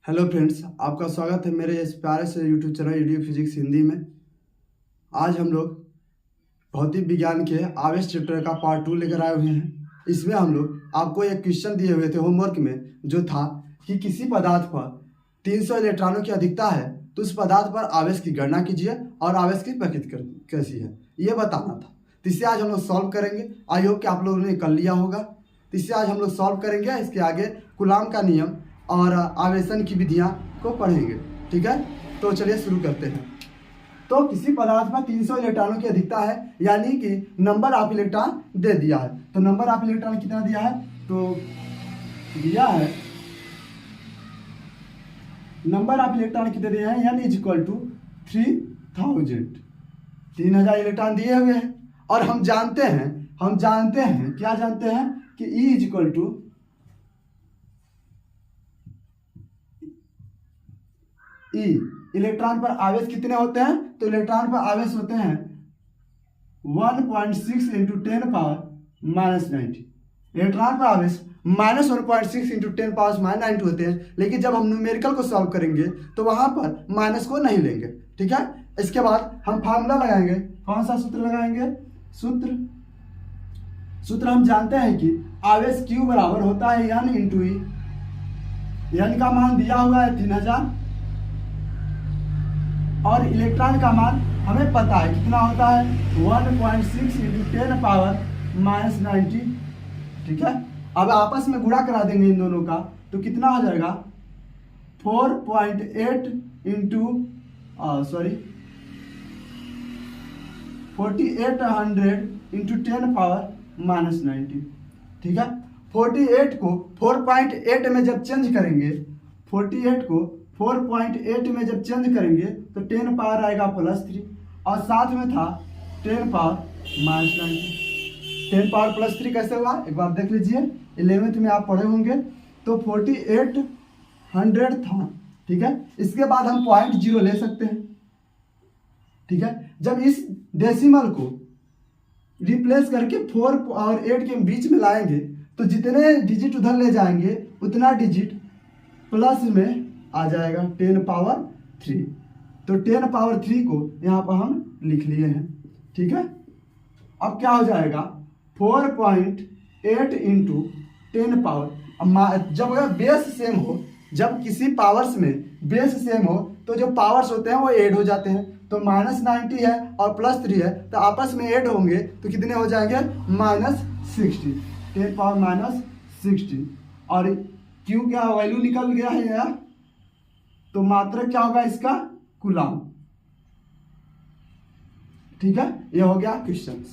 Hello friends, आपका स्वागत है मेरे इस प्यारे से YouTube channel ED physics Hindi में। आज हम लोग भौतिक विज्ञान के आवेश चैप्टर का पार्ट 2 लेकर आए हुए हैं। इसमें हम लोग आपको एक क्वेश्चन दिए हुए थे होमवर्क में, जो था कि किसी पदार्थ पर 300 इलेक्ट्रॉनों की अधिकता है तो उस पदार्थ पर आवेश की गणना कीजिए और आवेश की प्रकृति कैसी है, ये बताना था। तो इसे आज हम लोग सॉल्व करेंगे। आई होप कि आप लोगों ने कर लिया होगा। तो इसे आज हम लोग सॉल्व करेंगे। इसके आगे कूलाम का नियम और आवेशन की विधियां को पढ़ेंगे। ठीक है, तो चलिए शुरू करते हैं। तो किसी पदार्थ में 300 इलेक्ट्रॉनों की अधिकता है, यानी कि नंबर ऑफ इलेक्ट्रॉन दे दिया है। तो नंबर ऑफ इलेक्ट्रॉन कितना दिया है, तो दिया है नंबर ऑफ इलेक्ट्रॉन कितने दिए हैं, यानी इज इक्वल टू 3000 इलेक्ट्रॉन दिए हुए हैं। और हम जानते हैं क्या जानते हैं कि E is equal to e. Electron पर आवेश कितने होते हैं, तो इलेक्ट्रॉन पर आवेश होते हैं 1.6 इंटू 10 पावर माइनस 90। इलेक्ट्रॉन पर आवेश -1.6 इंटू 10 पावर माइनस 90 होते हैं। लेकिन जब हम न्यूमेरिकल को सॉल्व करेंगे तो वहां पर माइनस को नहीं लेंगे। ठीक है, इसके बाद हम फार्मूला लगाएंगे। कौन सा सूत्र लगाएंगे, सूत्र हम जानते हैं कि आवेश Q बराबर होता है N इंटू ई। N का मान दिया हुआ है 3000 और इलेक्ट्रॉन का मान हमें पता है कितना होता है, 1.6 इंटू 10 पावर माइनस 90। ठीक है, अब आपस में गुणा करा देंगे इन दोनों का, तो कितना हो जाएगा 4.8 इंटू 4800 इंटू 10 पावर माइनस 90। ठीक है, 48 को 4.8 में जब चेंज करेंगे, 48 को 4.8 में जब चेंज करेंगे तो 10 पावर आएगा +3 और साथ में था 10 पावर माइनस 90। 10 पावर +3 कैसे हुआ, एक बार देख लीजिए। 11th में आप पढ़े होंगे। तो 4800 था। ठीक है, इसके बाद हम 0.0 ले सकते हैं। ठीक है, जब इस डेसिमल को रिप्लेस करके 4 और 8 के बीच में लाएंगे तो जितने डिजिट उधर ले जाएंगे उतना डिजिट प्लस में आ जाएगा 10 पावर 3। तो 10 पावर 3 को यहाँ पर हम लिख लिए हैं। ठीक है, अब क्या हो जाएगा 4.8 इंटू 10 पावर। जब अगर बेस सेम हो, जब किसी पावर्स में बेस सेम हो तो जो पावर्स होते हैं वो ऐड हो जाते हैं। तो -90 है और +3 है, तो आपस में ऐड होंगे तो कितने हो जाएंगे, -60। 10 पावर -60 और Q क्या वैल्यू निकल गया है यार, तो मात्रक क्या होगा इसका, कूलाम। ठीक है, ये हो गया क्वेश्चन।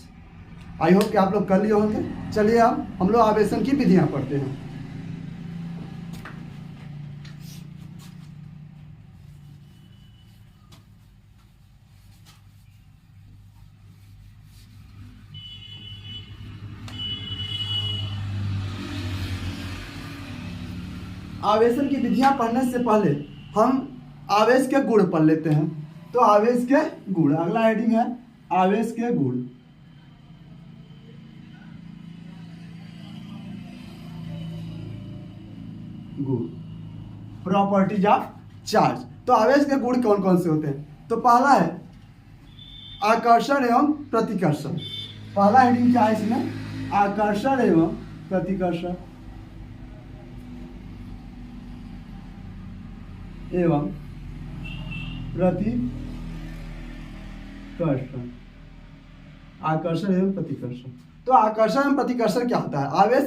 आई होप कि आप लोग कर लिए होंगे। चलिए अब हम लोग आवेशन की विधियां पढ़ते हैं। आवेशन की विधियां पढ़ने से पहले हम आवेश के गुण पढ़ लेते हैं। तो आवेश के गुण, अगला हेडिंग है आवेश के गुण। Properties of charge. तो आवेश के गुण कौन कौन से होते हैं, तो पहला है आकर्षण एवं प्रतिकर्षण। पहला हेडिंग क्या है इसमें, आकर्षण एवं प्रतिकर्षण एवं प्रतिकर्षण। आकर्षण एवं प्रतिकर्षण। तो आकर्षण एवं प्रतिकर्षण क्या होता है, आवेश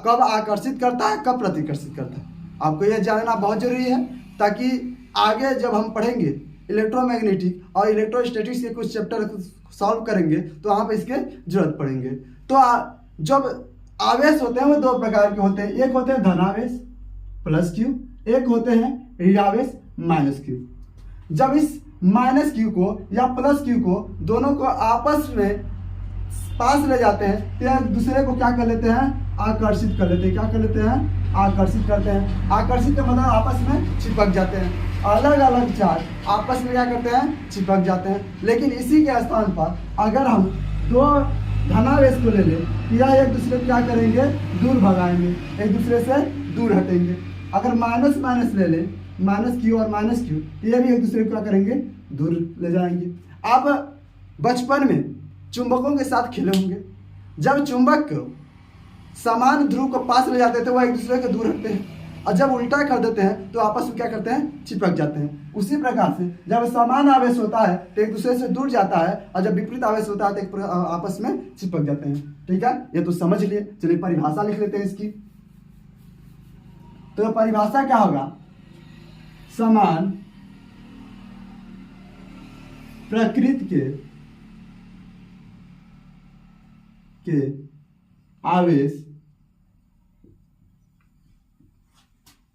कब आकर्षित करता है, कब प्रतिकर्षित करता है, आपको यह जानना बहुत जरूरी है, ताकि आगे जब हम पढ़ेंगे इलेक्ट्रोमैग्नेटिक और इलेक्ट्रोस्टैटिक्स के कुछ चैप्टर सॉल्व करेंगे तो वहाँ पे इसके जरूरत पड़ेंगे। तो जब आवेश होते हैं वो दो प्रकार के होते हैं, एक होते हैं धनावेश +Q, एक होते हैं ऋणावेश -Q। जब इस -Q को या +Q को दोनों को आपस में पास ले जाते हैं तो एक दूसरे को क्या कर लेते हैं, आकर्षित कर लेते हैं। क्या कर लेते हैं, आकर्षित करते हैं। आकर्षित का मतलब आपस में चिपक जाते हैं। अलग अलग चार्ज आपस में क्या करते हैं, चिपक जाते हैं। लेकिन इसी के स्थान पर अगर हम दो धनावेश को ले लें, या एक दूसरे को क्या करेंगे, दूर भगाएंगे, एक दूसरे से दूर हटेंगे। अगर माइनस माइनस ले लें, माइनस क्यू और माइनस क्यू, तो ये भी एक दूसरे को क्या करेंगे, दूर ले जाएंगे। आप बचपन में चुंबकों के साथ खेले होंगे। जब चुंबक समान ध्रुव को पास ले जाते थे वो एक दूसरे के दूर हटते हैं, और जब उल्टा कर देते हैं तो आपस में क्या करते हैं, चिपक जाते हैं। उसी प्रकार से जब समान आवेश होता है तो एक दूसरे से दूर जाता है, और जब विपरीत आवेश होता है तो आपस में चिपक जाते हैं। ठीक है, ये तो समझ लिए। चलिए परिभाषा लिख लेते हैं इसकी। तो परिभाषा क्या होगा, समान प्रकृति के आवेश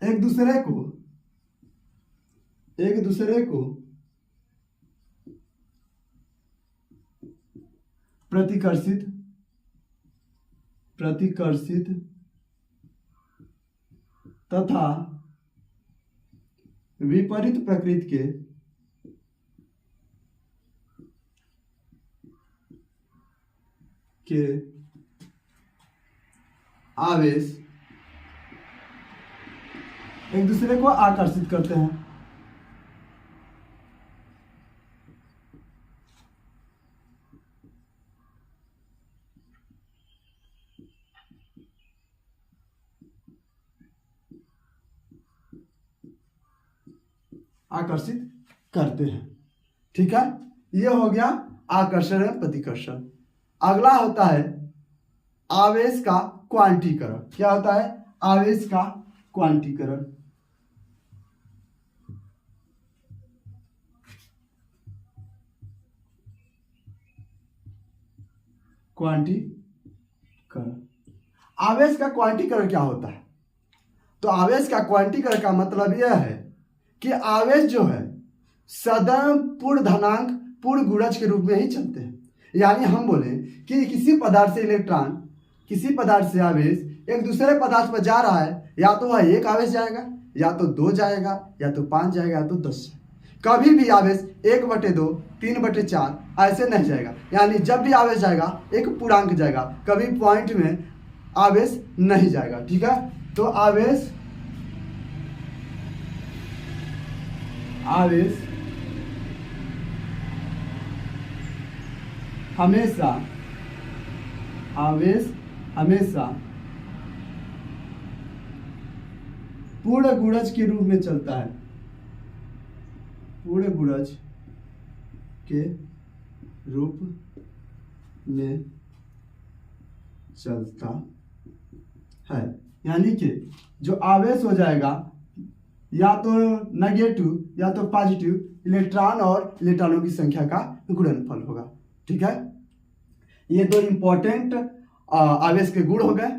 एक दूसरे को प्रतिकर्षित तथा विपरीत प्रकृति के आवेश एक दूसरे को आकर्षित करते हैं। आकर्षित करते हैं। ठीक है, ये हो गया आकर्षण एवं प्रतिकर्षण। अगला होता है आवेश का क्वांटीकरण। क्या होता है, आवेश का क्वांटीकरण। क्वांटीकरण, आवेश का क्वांटीकरण क्या होता है? तो आवेश का क्वांटीकरण का मतलब यह है कि आवेश जो है सदैव पूर्ण धनांक पूर्ण गुणज के रूप में ही चलते हैं। यानी हम बोले कि किसी पदार्थ से इलेक्ट्रॉन, किसी पदार्थ से आवेश एक दूसरे पदार्थ पर जा रहा है, या तो वह एक आवेश जाएगा, या तो 2 जाएगा, या तो 5 जाएगा, या तो 10 जाएगा। कभी भी आवेश 1/2, 3/4 ऐसे नहीं जाएगा। यानी जब भी आवेश जाएगा एक पूर्णांक जाएगा, कभी पॉइंट में आवेश नहीं जाएगा। ठीक है, तो आवेश हमेशा पूर्ण गुणज के रूप में चलता है, पूर्ण गुणज के रूप में चलता है। यानी कि जो आवेश हो जाएगा या तो नेगेटिव या तो पॉजिटिव, इलेक्ट्रॉन और इलेक्ट्रॉनों की संख्या का गुणनफल होगा। ठीक है, ये 2 इंपॉर्टेंट आवेश के गुण हो गए।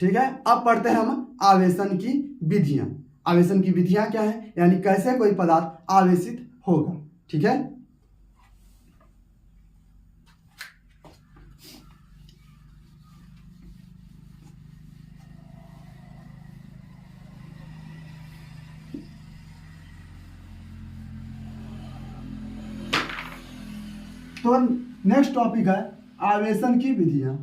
ठीक है, अब पढ़ते हैं हम आवेशन की विधियां। आवेशन की विधियां क्या है, यानी कैसे कोई पदार्थ आवेशित होगा। ठीक है, तो नेक्स्ट टॉपिक है आवेशन की विधियां।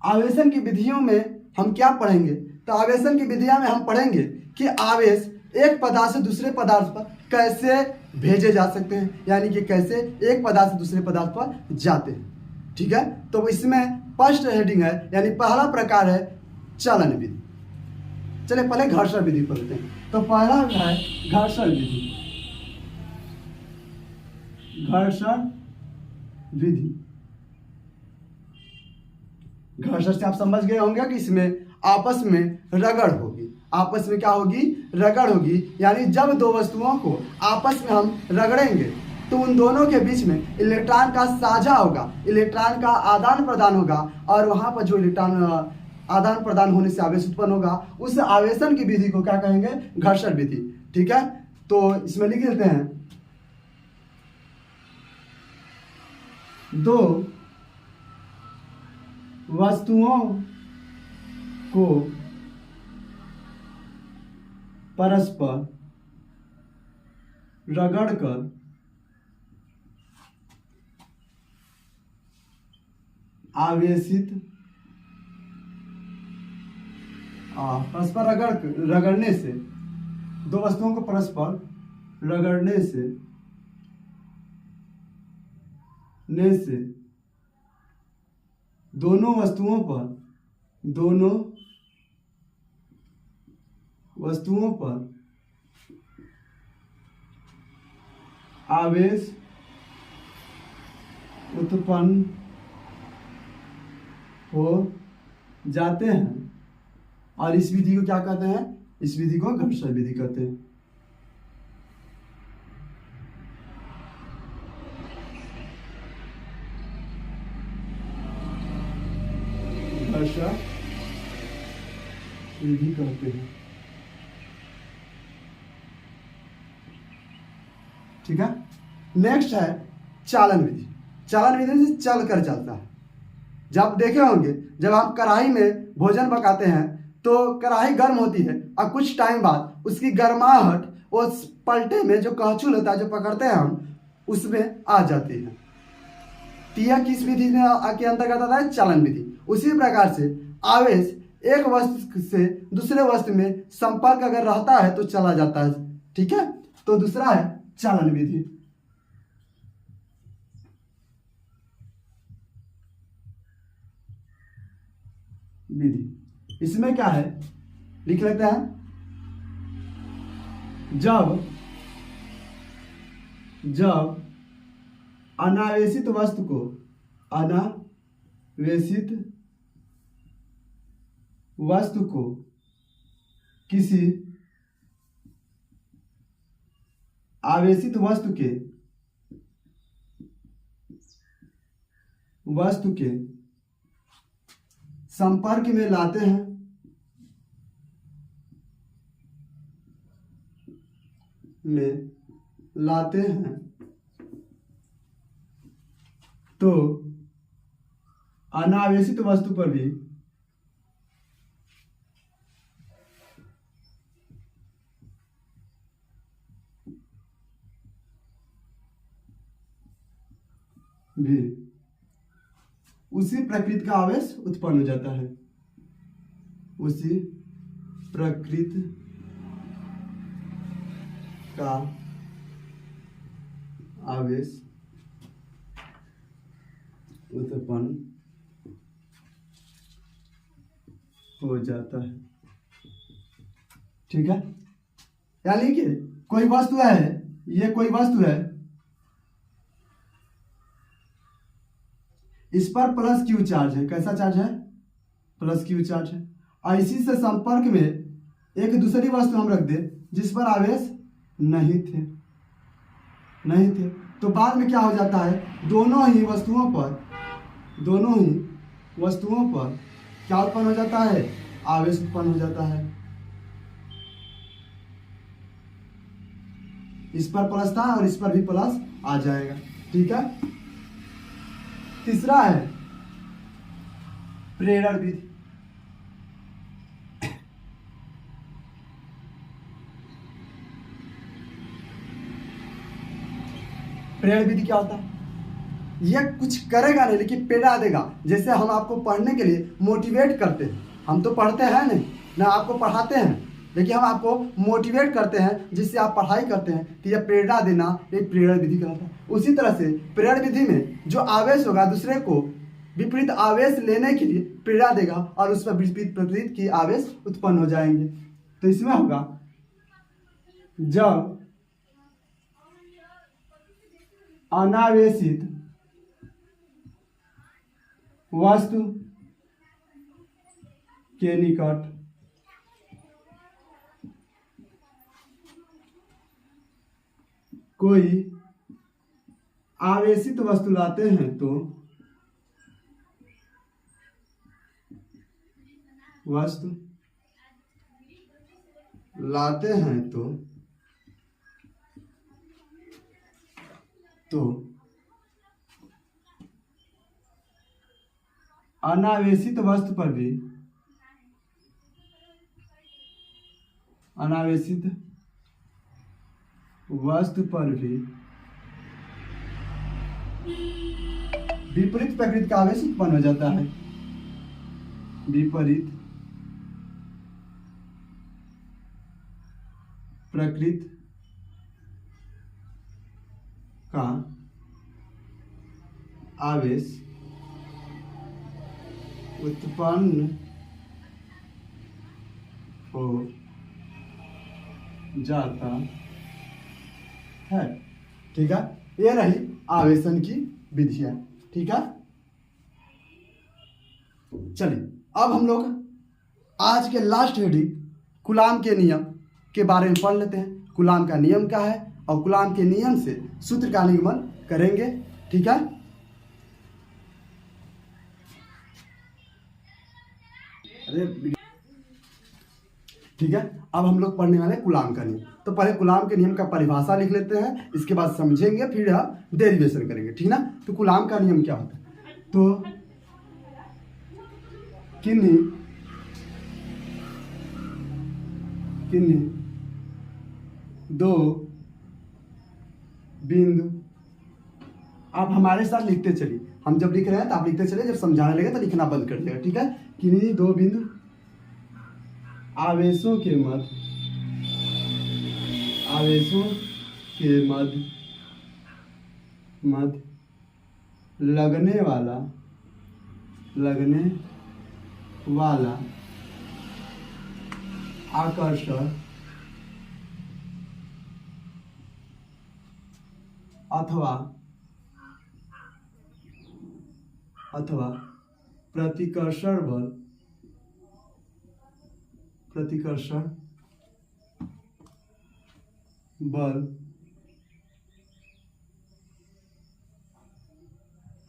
आवेशन की विधियों में हम क्या पढ़ेंगे, तो आवेशन की विधियां में हम पढ़ेंगे कि आवेश एक पदार्थ से दूसरे पदार्थ पर कैसे भेजे जा सकते हैं, यानी कि कैसे एक पदार्थ से दूसरे पदार्थ पर जाते हैं। ठीक है, तो इसमें फर्स्ट हेडिंग है, यानी पहला प्रकार है चलन विधि। चलिए पहले घर्षण विधि पढ़ते हैं। तो पहला है घर्षण विधि। घर्षण विधि, घर्षण से आप समझ गए होंगे कि इसमें आपस में रगड़ होगी। आपस में क्या होगी, रगड़ होगी। यानी जब 2 वस्तुओं को आपस में हम रगड़ेंगे तो उन दोनों के बीच में इलेक्ट्रॉन का साझा होगा, इलेक्ट्रॉन का आदान प्रदान होगा, और वहां पर जो इलेक्ट्रॉन आदान प्रदान होने से आवेश उत्पन्न होगा, उस आवेशन की विधि को क्या कहेंगे, घर्षण विधि। ठीक है, तो इसमें लिख देते हैं 2 वस्तुओं को परस्पर रगड़कर आवेशित परस्पर रगड़ने से, दो वस्तुओं को परस्पर रगड़ने से दोनों वस्तुओं पर आवेश उत्पन्न हो जाते हैं, और इस विधि को क्या कहते हैं? इस विधि को घर्षण विधि कहते हैं। घर्षण विधि कहते हैं। ठीक है। नेक्स्ट है चालन विधि। चालन विधि से चल कर चलता है। जब देखे होंगे, जब आप कढ़ाई में भोजन पकाते हैं तो कढ़ाई गर्म होती है और कुछ टाइम बाद उसकी गर्माहट उस पलटे में जो कहचुल होता है, जो पकड़ते हैं हम, उसमें आ जाती है। तो यह किस विधि में के अंतर्गत आता है? चालन विधि। उसी प्रकार से आवेश एक वस्तु से दूसरे वस्तु में संपर्क अगर रहता है तो चला जाता है। ठीक है। तो दूसरा है चालन विधि। इसमें क्या है, लिख लेते हैं। जब अनावेशित वस्तु को किसी आवेशित वस्तु के संपर्क में लाते हैं तो अनावेशित वस्तु पर भी उसी प्रकृति का आवेश उत्पन्न हो जाता है। उसी प्रकृति का आवेश उत्पन्न हो जाता है। ठीक है। यानी कि कोई वस्तु है, ये कोई वस्तु है, इस पर प्लस क्यू चार्ज है। कैसा चार्ज है? प्लस क्यू चार्ज है। और इसी से संपर्क में एक दूसरी वस्तु हम रख दे जिस पर आवेश नहीं थे, तो बाद में क्या हो जाता है? दोनों ही वस्तुओं पर क्या उत्पन्न हो जाता है? आवेश उत्पन्न हो जाता है। इस पर प्लस था और इस पर भी प्लस आ जाएगा। ठीक है। तीसरा है प्रेरण विधि। प्रेरण विधि क्या होता है? यह कुछ करेगा नहीं, लेकिन प्रेरणा देगा। जैसे हम आपको पढ़ने के लिए मोटिवेट करते हैं, हम तो पढ़ते हैं नहीं ना, आपको पढ़ाते हैं, लेकिन हम आपको मोटिवेट करते हैं जिससे आप पढ़ाई करते हैं, तो यह प्रेरणा देना एक प्रेरण विधि कहलाता है। उसी तरह से प्रेरण विधि में जो आवेश होगा दूसरे को विपरीत आवेश लेने के लिए प्रेरणा देगा और उस पर विपरीत प्रकृति की आवेश उत्पन्न हो जाएंगे। तो इसमें होगा जब अनावेशित वस्तु के निकट कोई आवेशित वस्तु लाते हैं तो अनावेशित वस्तु पर भी विपरीत प्रकृति का आवेश उत्पन्न हो जाता है। विपरीत प्रकृति का आवेश उत्पन्न हो जाता है। ठीक है, ये रही आवेशन की विधियां। ठीक है, चलिए अब हम लोग आज के लास्ट हेडिंग कूलाम के नियम के बारे में पढ़ लेते हैं। कूलाम का नियम क्या है और कूलाम के नियम से सूत्र का निगमन करेंगे। ठीक है, ठीक है, अब हम लोग पढ़ने वाले कूलाम का नियम। तो पहले कूलाम के नियम का परिभाषा लिख लेते हैं, इसके बाद समझेंगे, फिर हम डेरिवेशन करेंगे। ठीक ना। तो कूलाम का नियम क्या होता है? तो किन्हीं दो बिंदु, आप हमारे साथ लिखते चलिए, हम जब लिख रहे हैं तो आप लिखते चलिए, जब समझाने लगे तो लिखना बंद कर देगा। ठीक है, किन्हीं दो बिंदु आवेशों के मध्य लगने वाला आकर्षण अथवा प्रतिकर्षण बल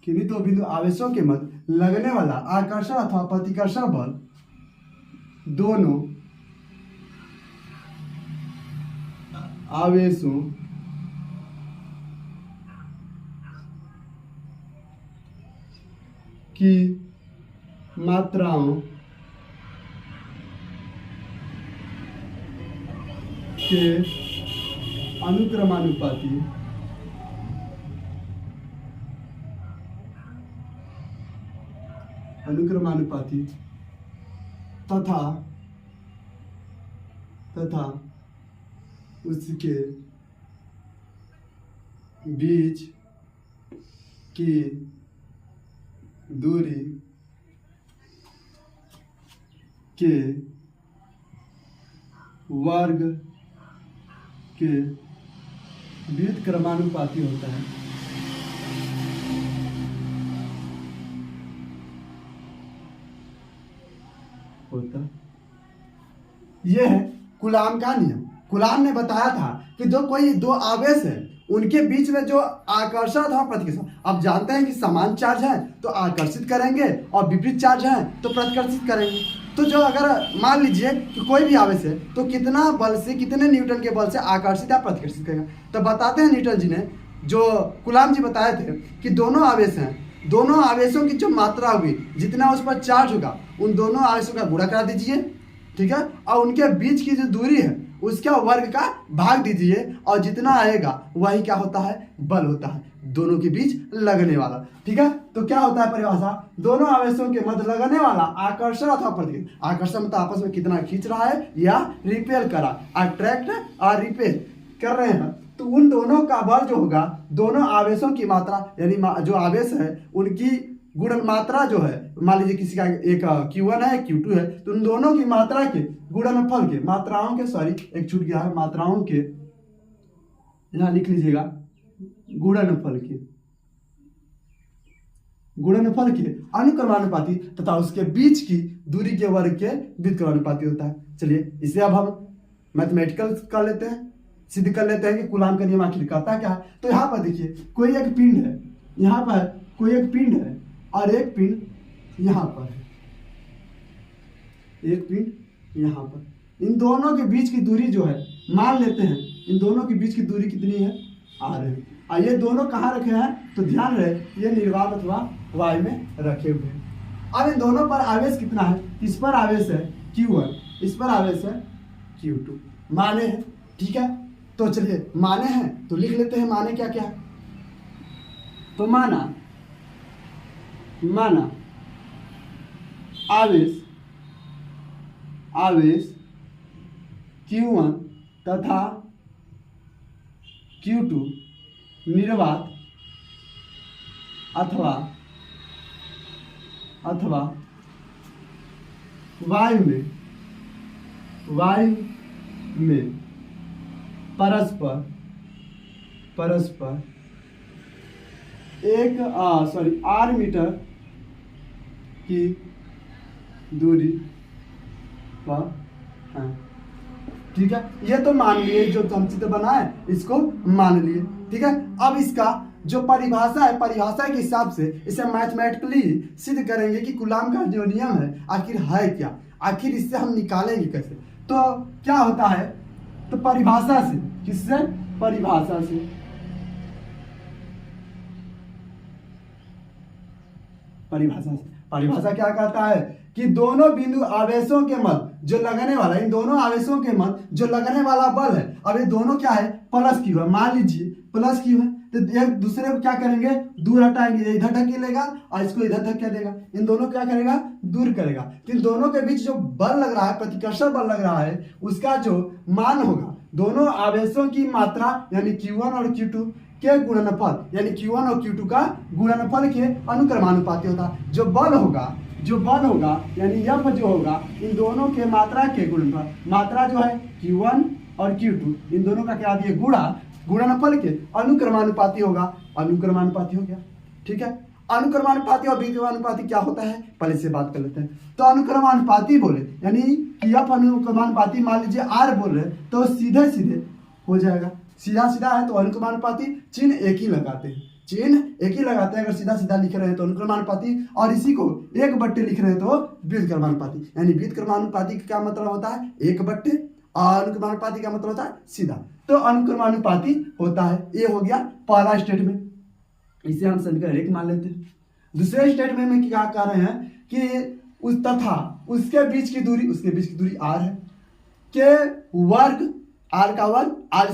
किन्हीं दो बिंदु आवेशों के मध्य लगने वाला आकर्षण अथवा प्रतिकर्षण बल दोनों आवेशों की मात्राओं के अनुक्रमानुपाती तथा उसके बीच की दूरी के वर्ग के व्युत्क्रमानुपाती होता है। यह है कूलाम का नियम। कूलाम ने बताया था कि जो कोई दो आवेश है उनके बीच में जो आकर्षण अथवा प्रतिकर्षण, अब जानते हैं कि समान चार्ज है तो आकर्षित करेंगे और विपरीत चार्ज है तो प्रतिकर्षित करेंगे। तो जो अगर मान लीजिए कि कोई भी आवेश है तो कितना बल से, कितने न्यूटन के बल से आकर्षित या प्रतिकर्षित करेगा, तो बताते हैं न्यूटन जी ने, जो कूलाम जी बताए थे कि दोनों आवेश हैं, दोनों आवेशों की जो मात्रा होगी, जितना उस पर चार्ज होगा, उन दोनों आवेशों का गुणा करा दीजिए। ठीक है, और उनके बीच की जो दूरी है उसका वर्ग का भाग दीजिए, और जितना आएगा वही क्या होता है? बल होता है, दोनों के बीच लगने वाला। ठीक है, तो क्या होता है परिभाषा? दोनों आवेशों के मध्य लगने वाला आकर्षण अथवा प्रतिकर्षण। आकर्षण मतलब आपस में कितना खींच रहा है या रिपेल करा, अट्रैक्ट और रिपेल कर रहे हैं, तो उन दोनों का बल जो होगा, दोनों आवेशों की मात्रा, यानी जो आवेश है उनकी गुणन मात्रा जो है, मान लीजिए किसी का एक Q1 है, Q2 है, तो उन दोनों की मात्रा के गुणनफल के, मात्राओं के, सॉरी एक छूट गया है, मात्राओं के, यहाँ लिख लीजिएगा, गुणनफल के अनुक्रमानुपाती तथा उसके बीच की दूरी के वर्ग के व्युत्क्रमानुपाती होता है। चलिए इसे अब हम मैथमेटिकल कर लेते हैं, सिद्ध कर लेते हैं कि कूलाम का नियम आखिर कहता है क्या है। तो यहाँ पर देखिए, कोई एक पिंड है, यहाँ पर कोई एक पिंड है और एक पिंड यहाँ पर है, एक पिंड यहाँ पर, इन दोनों के बीच की दूरी जो है, मान लेते हैं इन दोनों के बीच की दूरी कितनी है? r है। और ये दोनों कहाँ रखे हैं? तो ध्यान रहे, ये निर्वात अथवा y में रखे हुए हैं। अब इन दोनों पर आवेश कितना है? इस पर आवेश है Q1, इस पर आवेश है Q2, माने हैं। ठीक है, तो चलिए माने हैं तो लिख लेते हैं माने क्या क्या है। तो माना माना आवेश Q1 तथा Q2 निर्वात अथवा वायु में परस्पर r मीटर की दूरी पर है। ठीक है, ये तो मान लिए, जो हम चित्र बनाए इसको मान लिए। ठीक है, अब इसका जो परिभाषा है, परिभाषा के हिसाब से इसे मैथमेटिकली सिद्ध करेंगे कि कूलाम का जो नियम है आखिर है क्या, आखिर इससे हम निकालेंगे कैसे। तो क्या होता है, तो परिभाषा से, किससे, परिभाषा से। परिभाषा क्या कहता है कि दोनों बिंदु आवेशों के मध्य जो लगने वाला, इन दोनों आवेशों के मध्य जो लगने वाला बल है, अब ये दोनों क्या है, प्लस क्यू है, मान लीजिए प्लस क्यू है, तो एक दूसरे को क्या करेंगे, दूर हटाएंगे, इधर ढकेलेगा और इसको इधर धकेलेगा, इन दोनों क्या करेगा, दूर करेगा। तो इन दोनों के बीच जो बल लग रहा है, प्रतिकर्षण बल लग रहा है, उसका जो मान होगा, दोनों आवेशों की मात्रा यानी Q1 और Q2 के गुणनफल, यानी Q1 और Q2 का गुणनफल के अनुक्रमानुपाती होता है। जो बल होगा यानी F जो होगा, इन दोनों के मात्रा के गुणनफल, मात्रा जो है Q1 और Q2, इन दोनों का क्या दिए, गुणनफल के अनुक्रमानुपाती होगा, अनुक्रमानुपाती हो गया। ठीक है, अनुक्रमानुपाती और विक्रमानुपाती क्या होता है, पहले से बात कर लेते हैं। तो अनुक्रमानुपाती बोले यानी कि F अनुक्रमानुपाती, मान लीजिए R बोल रहे तो सीधे सीधे हो जाएगा, सीधा सीधा है तो अनुक्रमानुपाती, चिन्ह एक ही लगाते हैं, अगर सीधा सीधा लिख रहे हैं तो अनुक्रमानुपाती, और इसी को 1/, लिख रहे हैं तो व्युत्क्रमानुपाती। यानी व्युत्क्रमानुपाती का क्या मतलब होता है, 1/, और अनुक्रमानुपाती का मतलब होता है सीधा। तो अनुक्रमानुपाती होता है, ये हो गया पहला स्टेटमेंट, इसे हम समीकरण 1 मान लेते हैं। दूसरे स्टेटमेंट में क्या कह रहे हैं कि उस तथा उसके बीच की दूरी r है, के वर्ग, r का वर्ग r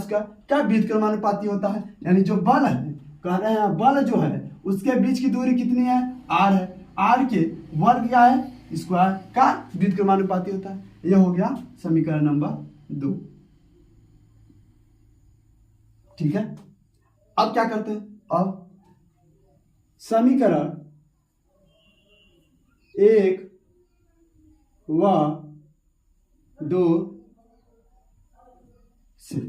का व्युत्क्रमानुपाती होता है। यानी जो बल है, कह रहे हैं बल जो है उसके बीच की दूरी कितनी है, r है, r के वर्ग क्या है, स्क्वायर का व्युत्क्रमानुपाती होता है। यह हो गया समीकरण नंबर 2। ठीक है, अब क्या करते हैं, अब समीकरण 1 व 2 से,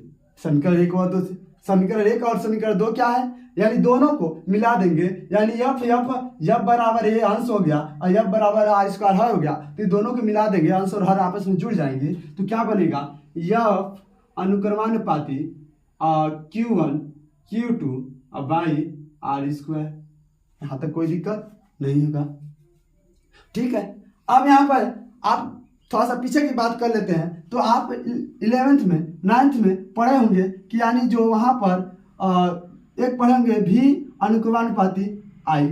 समीकरण 1 व 2 से, समीकरण 1 और समीकरण 2 क्या है, यानी दोनों को मिला देंगे, यानी F बराबर ये अंश हो गया और F बराबर r² हर हो गया, तो दोनों को मिला देंगे, अंश और हर आपस में जुड़ जाएंगे, तो क्या बनेगा, F अनुक्रमानुपाती Q1 Q2 by r²। यहाँ तक कोई दिक्कत नहीं होगा। ठीक है, अब यहाँ पर आप थोड़ा सा पीछे की बात कर लेते हैं। तो आप 11th में 9th में पढ़े होंगे कि यानी जो वहाँ पर एक पढ़ेंगे भी अनुक्रमानुपाती I,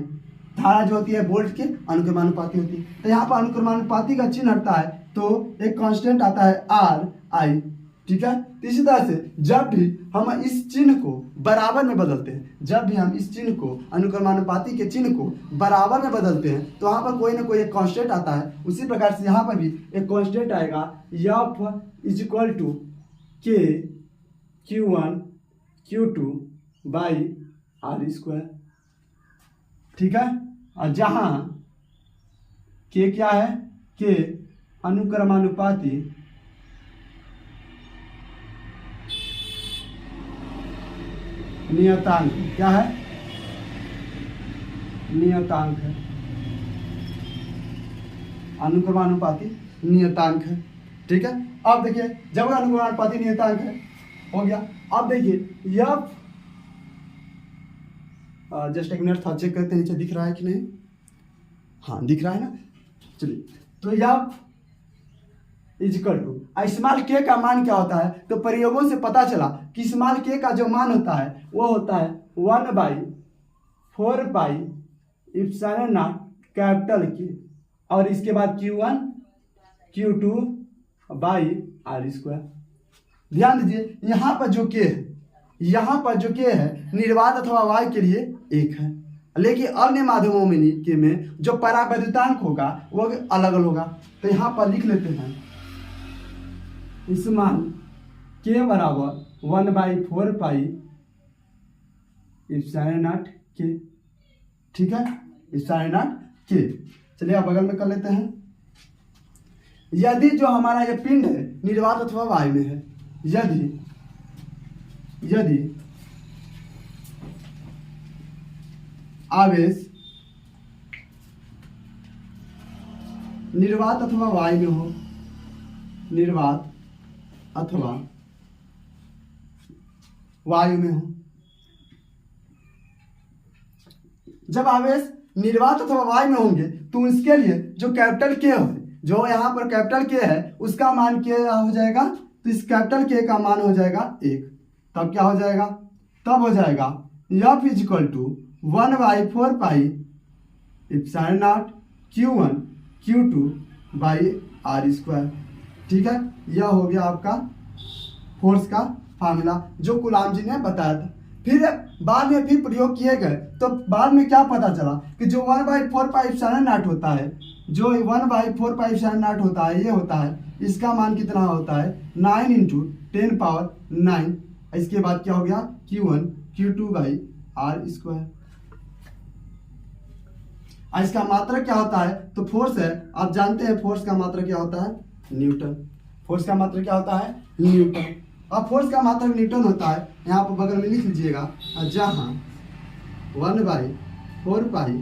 धारा जो होती है वोल्ट के अनुक्रमानुपाती होती है। तो यहाँ पर अनुक्रमानुपाती का चिन्ह हटता है तो एक कांस्टेंट आता है RI। ठीक है, तो इसी तरह से जब भी हम इस चिन्ह को बराबर में बदलते हैं, जब भी हम इस चिन्ह को, अनुक्रमानुपाती के चिन्ह को बराबर में बदलते हैं, तो वहाँ पर कोई ना कोई एक कांस्टेंट आता है। उसी प्रकार से यहाँ पर भी एक कांस्टेंट आएगा, F K Q1 Q2 by r²। ठीक है, और जहाँ K क्या है, K अनुक्रमानुपाती नियतांक, क्या है, नियतांक है, अनुक्रमानुपाती नियतांक है। ठीक है, अब देखिए जब अनुक्रमानुपाती नियतांक है हो गया। अब देखिए यह जस्ट एक मिनट था, चेक करते हैं नीचे दिख रहा है कि नहीं, हाँ दिख रहा है ना। चलिए, तो यह इजकल टू स्मॉल के का मान क्या होता है, तो प्रयोगों से पता चला कि स्मॉल के का जो मान होता है वो होता है 1/4 पाई इप्सिलॉन नॉट कैपिटल के, और इसके बाद Q1 Q2 बाई r²। ध्यान दीजिए यहाँ पर जो के है, यहाँ पर जो के है निर्वात अथवा वायु के लिए 1 है, लेकिन अन्य माध्यमों में जो परावैद्युतांक होगा वो अलग अलग होगा। तो यहाँ पर लिख लेते हैं इस मान के बराबर 1/4 पाई एप्सिलॉन नॉट के। ठीक है, एप्सिलॉन नॉट के। चलिए अब बगल में कर लेते हैं। यदि जो हमारा ये पिंड है निर्वात अथवा वायु में है, यदि आवेश निर्वात अथवा वायु में हो, निर्वात अथवा वायु में हो, जब आवेश निर्वात अथवा वायु में होंगे तो इसके लिए जो कैपिटल के है, जो यहाँ पर कैपिटल के है उसका मान क्या हो जाएगा, तो इस कैपिटल के का मान हो जाएगा 1। तब क्या हो जाएगा, तब हो जाएगा F is equal to 1/4 pi epsilon nought Q1 Q2 by R square. ठीक है, यह हो गया आपका फोर्स का फार्मूला जो कूलाम जी ने बताया था। फिर बाद में फिर प्रयोग किए गए तो बाद में क्या पता चला कि जो 1/4 पाई एप्सिलॉन नॉट होता है, जो 1/4 पाई एप्सिलॉन नॉट होता है, ये होता है, इसका मान कितना होता है 9 × 10⁹। इसके बाद क्या हो गया Q1 Q2 by R square. इसका मात्रा क्या होता है, तो फोर्स है, आप जानते हैं फोर्स का मात्रा क्या होता है, न्यूटन। फोर्स का मात्रा क्या होता है, न्यूटन। अब फोर्स का मात्रा न्यूटन होता है, यहाँ पर बगल में लिख लीजिएगा, जहाँ 1/4 pi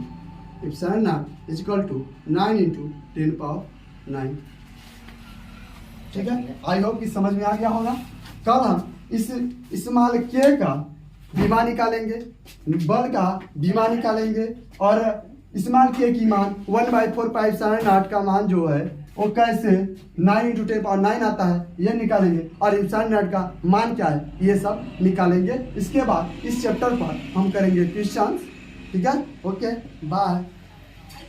epsilon nought is equal to 9 × 10⁹। ठीक है, आई होप कि समझ में आ गया होगा। कल हम इस माल के का बीमा निकालेंगे, बल का बीमा निकालेंगे, और इस माल के की मान 1/4 पाई एप्सिलॉन नॉट का मान जो है वो कैसे 9 × 10⁹ आता है ये निकालेंगे, और एप्सिलॉन नॉट का मान क्या है ये सब निकालेंगे। इसके बाद इस चैप्टर पर हम करेंगे क्वेश्चंस। ठीक है, ओके, बाय।